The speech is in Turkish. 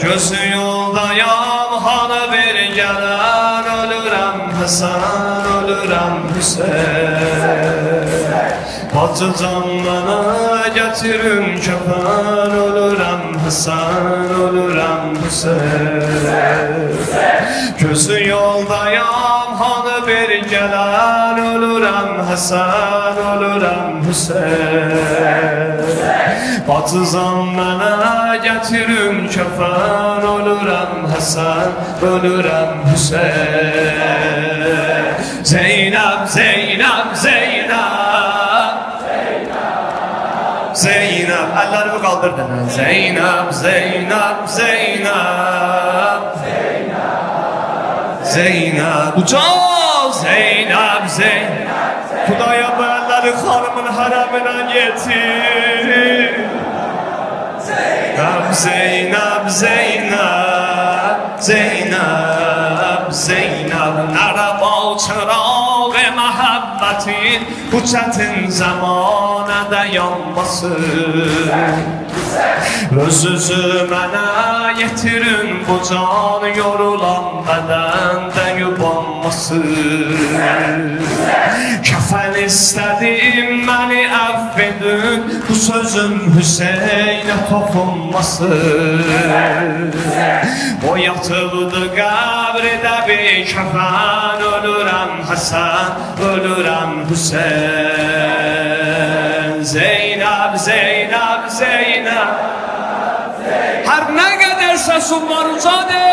Gözü yoldayam hanı bir gelen, ölürəm Hasan, ölürəm Hüseyin. Bacı canlana getirin köpen, ölürəm Hasan, ölürəm Hüseyin. Gözü yoldayam hanı bir gelen, ölürəm Hasan, ölürəm Hüseyin. Bacı canlana getirin köpen, ölürəm Hasan, ölürəm Hüseyin. Zeynep, Zeynep, Zeynep, Zeynep, ellerimi kaldır dene. Zeynep, Zeynep, Zeynep, Zeynep, ucal Zeynep, Zeynep. Kudaya bu elleri hanımın haremine getir. Zeynep, Zeynep, Zeynep, Zeynep, Zeynep. Nerede ol çırağı muhabbetin, bu çetin zamanada yanmasın. Özünüzü mənə yetirin, bu can yorulan bədəndə yubanmasın. Kəfən istədim, məni əff edin, bu sözüm Hüseynə toxunmasın. O yatıqdı qəbridə bir kəfən, ölürəm Həsən, ölürəm Hüseyn. Zeynep, Zeynep, Zeynep. Her ne kadar sesim var uzadı.